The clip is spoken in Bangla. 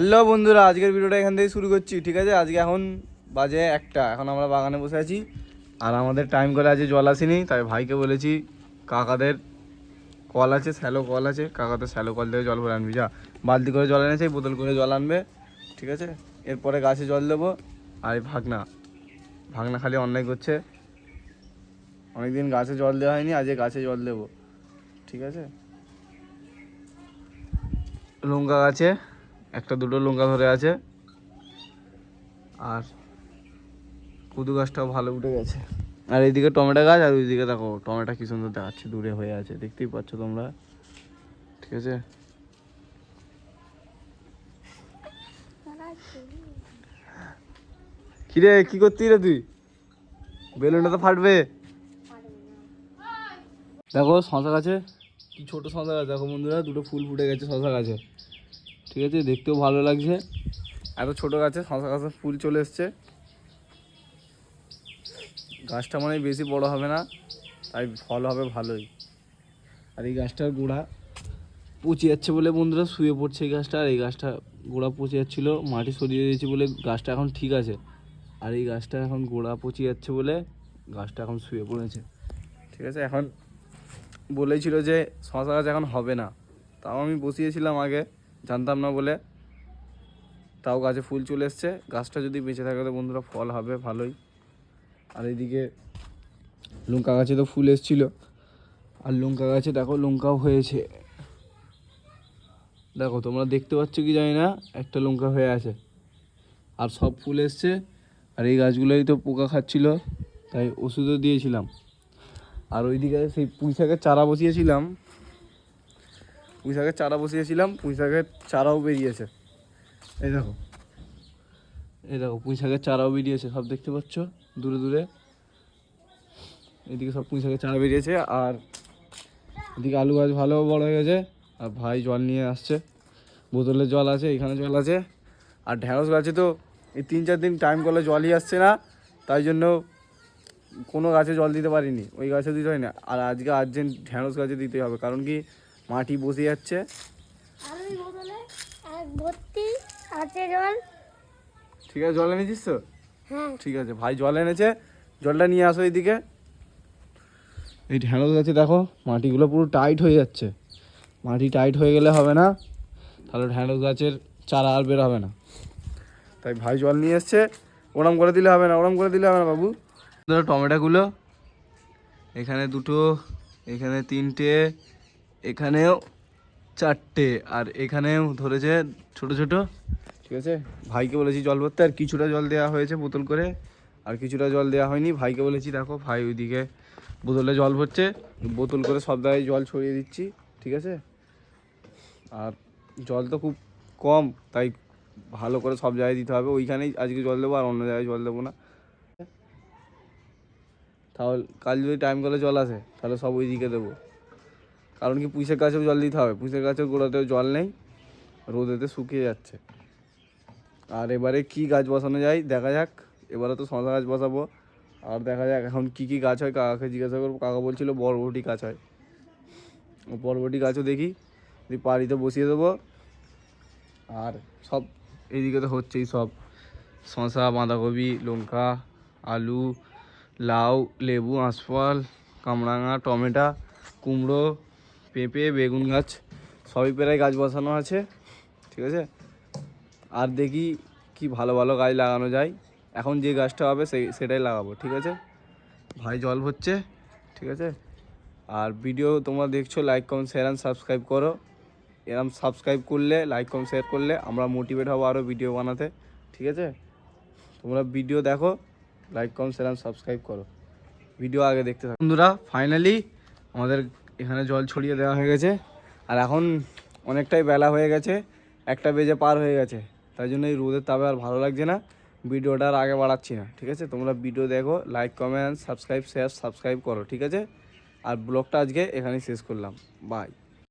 হ্যালো বন্ধুরা, আজকের ভিডিওটা এখান থেকে শুরু করছি। ঠিক আছে, আজকে এখন বাজে 1টা, এখন আমরা বাগানে বসে আছি আর আমাদের টাইম করে আজকে জল আসেনি। তাই ভাইকে বলেছি কাকাদের কল আছে, স্যালো কল আছে, কাকাদের স্যালো কল থেকে জল ভরে আনবি। যা বালতি করে জল এনেছে, বোতল করে জল আনবে। ঠিক আছে, এরপরে গাছে জল দেবো। আর এই ভাগনা খালি অন্যায় করছে, অনেকদিন গাছে জল দেওয়া হয়নি, আজকে গাছে জল দেবো। ঠিক আছে, লঙ্কা গাছে একটা দুটো লঙ্কা ধরে আছে, আর কুদু গাছটাও ভালো উঠে গেছে। আর এইদিকে টমেটো গাছ, আর ওইদিকে দেখো টমেটো কি সুন্দর দেখাচ্ছে, দূরে হয়ে আছে, দেখতেই পাচ্ছ তোমরা। ঠিক আছে, কিরে কি করতি রে তুই? বেলুনটা তো ফাটবে। দেখো শশা গাছে কি ছোট শশা গাছ, দেখো বন্ধুরা, দুটো ফুল ফুটে গেছে শশা গাছে। ঠিক আছে, দেখতেও ভালো লাগছে, এত ছোট গাছে শশা গাছে ফুল চলে এসছে। গাছটা মানে বেশি বড় হবে না, তাই ফল হবে ভালোই। আর এই গাছটার গোড়া পচে যাচ্ছে বলে বন্ধুরা শুয়ে পড়ছে এই গাছটা। আর এই গাছটা গোড়া পচে যাচ্ছিলো, মাটি সরিয়ে দিয়েছি বলে গাছটা এখন ঠিক আছে। আর এই গাছটা এখন গোড়া পচে যাচ্ছে বলে গাছটা এখন শুয়ে পড়েছে। ঠিক আছে, এখন বলেছিল যে শশা গাছ এখন হবে না, তাও আমি বসিয়েছিলাম আগে, জানতাম না বলে। তাও গাছে ফুল চলে এসছে, গাছটা যদি বেঁচে থাকে তো বন্ধুরা ফল হবে ভালোই। আর এইদিকে লঙ্কা গাছে তো ফুল এসেছিলো, আর লঙ্কা গাছে দেখো লঙ্কাও হয়েছে, দেখো তোমরা দেখতে পাচ্ছ কি জানি না, একটা লঙ্কা হয়ে আছে, আর সব ফুল এসছে। আর এই গাছগুলোই তো পোকা খাচ্ছিল, তাই ওষুধও দিয়েছিলাম। আর ওইদিকে সেই পুঁই শাকের চারা বসিয়েছিলাম, পুঁই শাকের চারাও বেরিয়েছে। এই দেখো পুঁই শাকের চারাও বেরিয়েছে, সব দেখতে পাচ্ছ দূরে দূরে। এদিকে সব পুঁই শাকের চারা বেরিয়েছে, আর এদিকে আলু গাছ ভালো বড় হয়ে গেছে। আর ভাই জল নিয়ে আসছে, বোতলে জল আছে, এখানে জল আছে। আর ঢ্যাঁড়স গাছে তো এই 3-4 দিন টাইম করলে জলই আসছে না, তাই জন্য কোনো গাছে জল দিতে পারিনি, ওই গাছে দিতে হয় না। আর আজকে আর্জেন্ট ঢ্যাঁড়স গাছে দিতে হবে, কারণ কি মাটি বসে যাচ্ছে। ঠিক আছে, জল এনেছিস তো? হ্যাঁ ঠিক আছে, ভাই জল এনেছে, জলটা নিয়ে আসো এইদিকে। এই ঢ্যাঁড়স গাছে দেখো মাটিগুলো পুরো টাইট হয়ে যাচ্ছে, মাটি টাইট হয়ে গেলে হবে না, তাহলে ঢ্যাঁড়স গাছের চারা আর বের হবে না। তাই ভাই জল নিয়ে এসছে, ওরম করে দিলে হবে না বাবু। ধরো টমেটোগুলো এখানে 2টো, এখানে 3টে, এখানেও 4টে, আর এখানেও ধরেছে ছোট ছোট। ঠিক আছে, ভাইকে বলেছি জল ভরতে, আর কিছুটা জল দেওয়া হয়েছে বোতল করে, আর কিছুটা জল দেওয়া হয়নি। ভাইকে বলেছি, দেখো ভাই ওইদিকে বোতলে জল ভরছে, বোতল করে সব জায়গায় জল ছড়িয়ে দিচ্ছি। ঠিক আছে, আর জল তো খুব কম, তাই ভালো করে সব জায়গায় দিতে হবে। ওইখানেই আজকে জল দেবো, আর অন্য জায়গায় জল দেবো না। তাহলে কাল যদি টাইম করে জল আসে তাহলে সব ওই দিকে দেবো, কারণ কি পুঁইশাক গাছেও জল দিতে হবে, পুঁইশাক গাছের গোড়াতেও জল নেই, রোদেতে শুকিয়ে যাচ্ছে। আর এবারে কি গাছ বসানো যায় দেখা যাক, এবারে তো শশা গাছ বসাবো, আর দেখা যাক এখন কি গাছ হয়, কাকাকে জিজ্ঞাসা করবো। কাকা বলছিল বরবটি গাছ হয়, বরবটি গাছও দেখি যদি পারি তো বসিয়ে দেবো। আর সব এইদিকে তো হচ্ছেই, সব শশা, বাঁধাকপি, লঙ্কা, আলু, লাউ, লেবু, আঁশফল, কামরাঙা, টমেটো, কুমড়ো, পেঁপে, বেগুন গাছ সবই প্রায় গাছ বসানো আছে। ঠিক আছে, আর দেখি কি ভালো ভালো গাছ লাগানো যায়, এখন যে গাছটা হবে সেটাই লাগাবো। ঠিক আছে, ভাই জল ভরছে। ঠিক আছে, আর ভিডিও তোমরা দেখছো, like comment share and subscribe করো। এরকম সাবস্ক্রাইব করলে, লাইক কমেন্ট শেয়ার করলে আমরা মোটিভেট হবো আরও ভিডিও বানাতে। ঠিক আছে, তোমরা ভিডিও দেখো, like comment share and subscribe করো, ভিডিও আগে দেখতে থাকো। বন্ধুরা ফাইনালি আমাদের এখানে জল ছড়িয়ে দেওয়া হয়ে গেছে, আর এখন অনেকটাই বেলা হয়ে গেছে, 1টা বেজে পার হয়ে গেছে, তাই জন্য এই রোদের তাপে আর ভালো লাগছে না, ভিডিওটা আর আগে বাড়াচ্ছি না। ঠিক আছে, তোমরা ভিডিও দেখো, লাইক কমেন্ট সাবস্ক্রাইব করো। ঠিক আছে, আর ব্লগটা আজকে এখানেই শেষ করলাম, বাই।